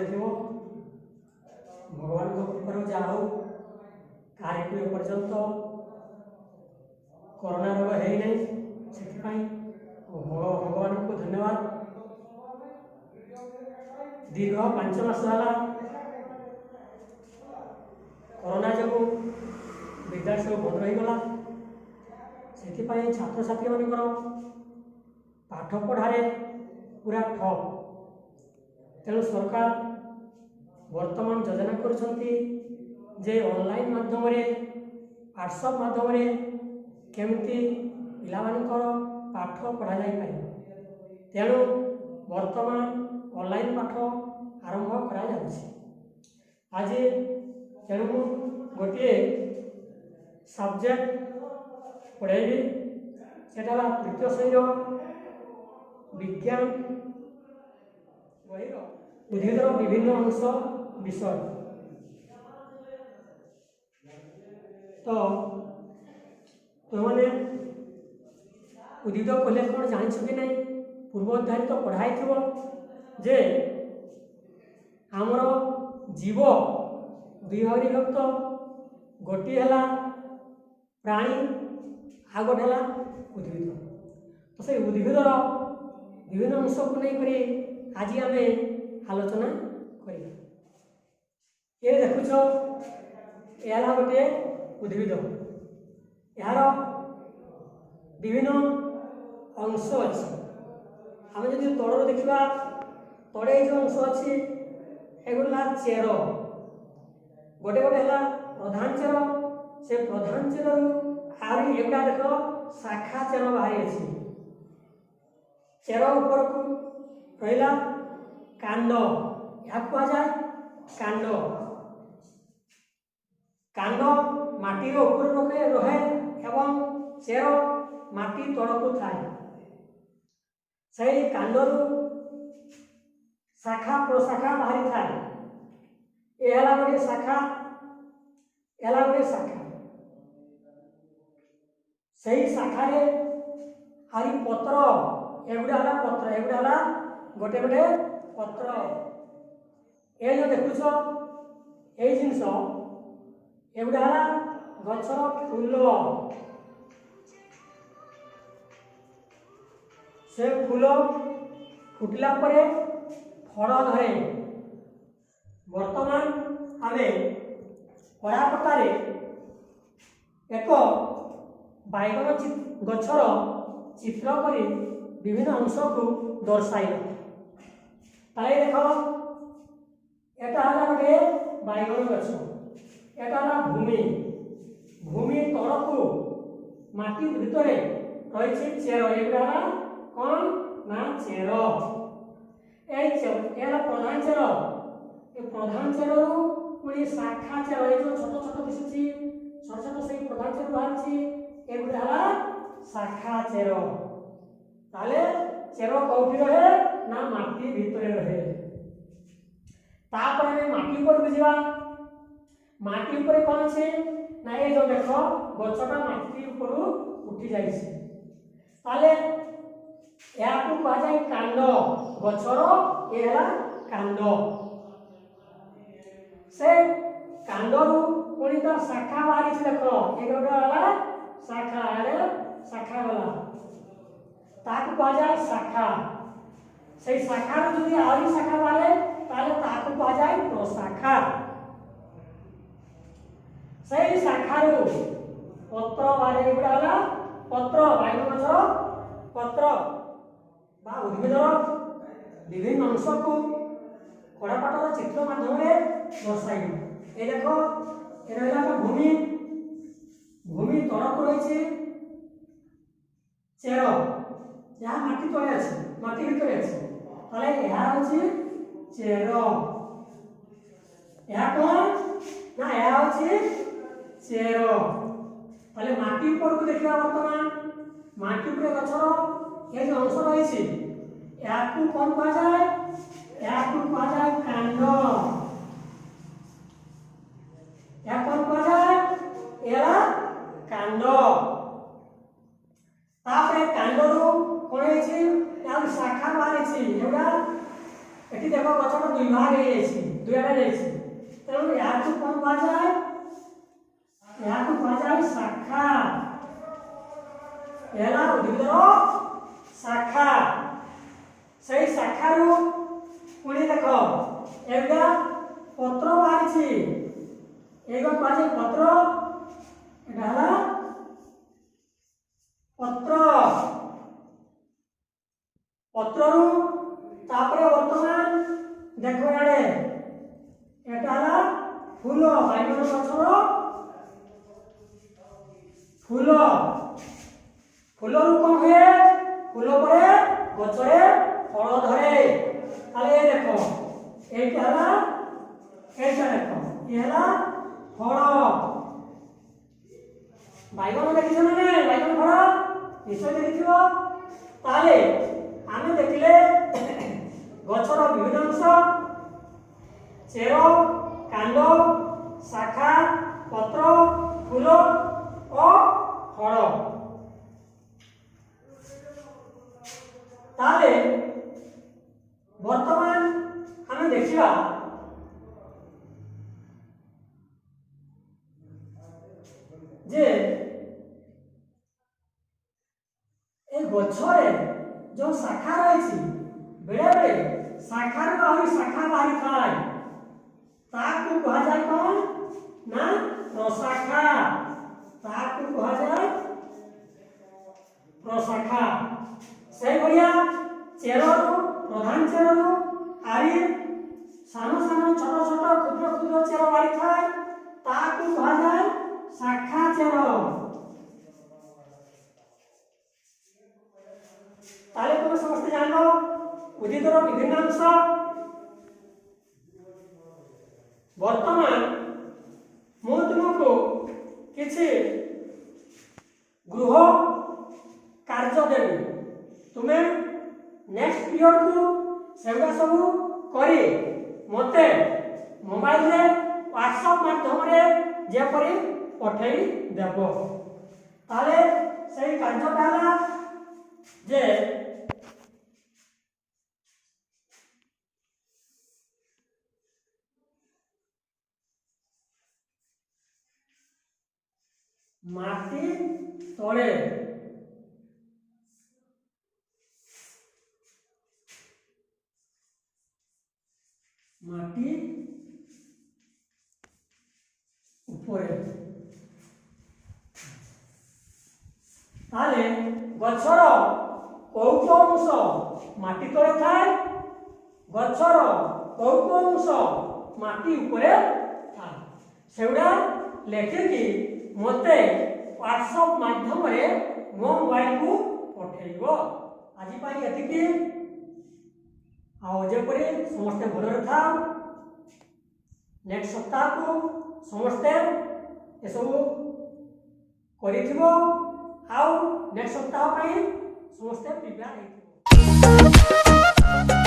थी भगवान को कृपा जहाँ हो कार्य एपर्यंत कोरोना रोग है नहीं से भगवान को धन्यवाद। दीर्घ 5 मास कोरोना जो विद्यालय सब बंद रहीगला से छात्र छात्री मान पाठ पढ़ारे पूरा ठप। तेणु सरकार वर्तमान योजना करछंती जे ऑनलाइन माध्यम व्हाट्सएप माध्यम केमती पिलामानकर पाठ पढ़ा जाई पारे। तेणु वर्तमान ऑनलाइन पाठ आरंभ करा जाउछि। आज तेणु गोटे सब्जेक्ट पढ़ेबी सेटा तृतीय श्रेणी विज्ञान बहिर उद्भिदर विभिन्न अंश विषय। तो तुमने उद्भिद कहले कौन जानिछ कि नहीं? पूर्व अध्याय तो पढ़ाई थो जे आमर जीव दुई भाग विभक्त, गोटे है प्राणी आ गोटे है उद्भिद। तो से उद्भिदर विभिन्न अंश को लेकर आज आम आलोचना करिया। ये देखुछ यह गोटे उद्भिद, यार विभिन्न अंश अच्छी। आम जब तलर देखा तले जो अंश अच्छी एगुला चेर, गोटे गोटे है प्रधान चेर, से प्रधान चेर आहरी एगुड़ा देख शाखा चेर बाहरी अच्छी। चेर ऊपर को रहा कांड, या कहुए कांड। कांड माटीर ऊपर रहे एवं चेर माटी तलक थाए। से कांडर शाखा प्रशाखा बाहरी थाए। यह गोटे शाखा, यह गोटे शाखा। से शाखा हरी पत्र, एगुड़ा है पत्र, एगुड़ा है गोटे गोटे पत्र। ये जो देखुछ ये जिनस एगुड़ा है गछर फूल। से फूल फुटिला परे फल धरे। वर्तमान आमे परापटारे एक बैगन गछर चित्र करी विभिन्न अंश को दर्शाई। ताले देख एटा है गोटे बैगन गछ, एटा है भूमि। भूमि तलक माटी भितर रही चेर, एगुड़ा है कौन ना चेर। यह प्रधान चेर, ये प्रधान चेर पुणी शाखा चेर, ये जो छोट छोट दिशुची छोट छोट से प्रधान चेर बाहरी एगुड़ा है शाखा चेर। ताले चेर कौटी रहे ना माटी भितर रहे। तापर हमें माटी ऊपर बुझा। माटी ऊपर कौन अच्छे ना ये जो देख गछटा माटी ऊपर उठी जाइए। ताले या को कहा जाए कांड, गछर ये है कांड। से कांडरू पुणी तो शाखा बाहरी देख, ये गोटे है शाखा, शाखा गला ताकू कहा जाए शाखा। से शाखा जो आहरी शाखा बाहरे ताले ताकू कहा जाए प्रशाखा। से शाखा पत्र बाहरे, एगुड़ा है पत्र, बैगन गछर पत्र बा उद्भिदर विभिन्न अंश को कड़ापाटर चित्र माध्यम दर्शाई। ये देख ये रहा भूमि, भूमि तलक रही चेर, जहाँ माटी तले अच्छे, माटी भितर अच्छे। ताले यह हूँ चेर। यह कौन ना यह हूँ चेर। ताले माटी ऊपर को देखा वर्तमान माटी ऊपर गछर ये जो अंश रही या कौन कहा जाए, या कहा जाए कांड। या कौन कहा जाए एला कांड। तापर कांडरू कौन है शाखा बाहरी एगुड़ा ये ଏଠି ଦେଖ ଗଛର ଦୁଇ ଭାଗ ହେଇଯାଇଛି, ଦୁଇ ଆଡ଼େ ଯାଇଛି। ତେଣୁ ଏହାକୁ କ'ଣ କୁହାଯାଏ? ଏହାକୁ କୁହାଯାଏ ଶାଖା। ଏହା ଉଦ୍ଭିଦର ଶାଖା। ସେଇ ଶାଖାରୁ ପୁଣି ଦେଖ ଏଇଟା ପତ୍ର ବାହାରିଛି, ଏଇଟା କୁହାଯାଏ ପତ୍ର। ଏଇଟା ହେଲା ପତ୍ର। ପତ୍ରରୁ ତାପରେ ବର୍ତ୍ତମାନ ଦେଖ ଇଆଡ଼େ ଏଟା ହେଲା ଫୁଲ, ବାଇଗଣ ଗଛର ଫୁଲ। ଫୁଲରୁ କ'ଣ ହୁଏ? ଫୁଲ ପରେ ଗଛରେ ଫଳ ଧରେ। ତାହେଲେ ଏ ଦେଖ এইটা ହେଲା, এইটা ଦେଖ ଏ ହେଲା ଫଳ। ବାଇଗଣ ଦେଖିଛ ନା ନାଇଁ? ବାଇଗଣ ଫଳ ନିଶ୍ଚୟ ଦେଖିଥିବ। ତାହେଲେ ଆମେ ଦେଖିଲେ ଗଛର ବିଭିନ୍ନ ଅଂଶ, ଚେର, କାଣ୍ଡ, ଶାଖା, ପତ୍ର, ଫୁଲ ଓ ଫଳ। ତାହେଲେ ବର୍ତ୍ତମାନ ଆମେ ଦେଖିବା ଯେ ଏ ଗଛରେ जो शाखा रही बेले बेले शाखार आहुरी शाखा बाहरी थाए ताकू कहा जाए कौन ना प्रशाखा। ताकू कहा जाए प्रशाखा। से बढ़िया चेरु प्रधान चेरु आरी सानो सानो छोट छोट क्षुद्र क्षुद्र चेर बाहरी थाए ताकू कहा जाए शाखा चेर। ताले तुम समस्त जान उद्भिदर विभिन्न अंश। वर्तमान मु तुमको किछि गृह कार्य देवी, तुम्हें नेक्स्ट पीरियड को सेगुड़ा सब करी मते मोबाइल रे व्हाट्सएप माध्यम रे जेपरी पठेई देब। ताले सेही कार्यटा हला जे माटी तले माटी उपरे ताले गछर कौक अंश माटी तले थाए, गछर कौक अंश माटी उपरे थाए। सेगुड़ा लेखिकी मते व्हाट्सएप माध्यम रे मो मोबाइल को पठेइबो। आज पाई एतिकी आ जेपरी समस्ते भलरे थाओ। नेक्स्ट सप्ताह को समस्ते ए सब करिथिबो। आउ नेक्स्ट सप्ताह पाई समस्ते प्रिपेयर हेइथिबो।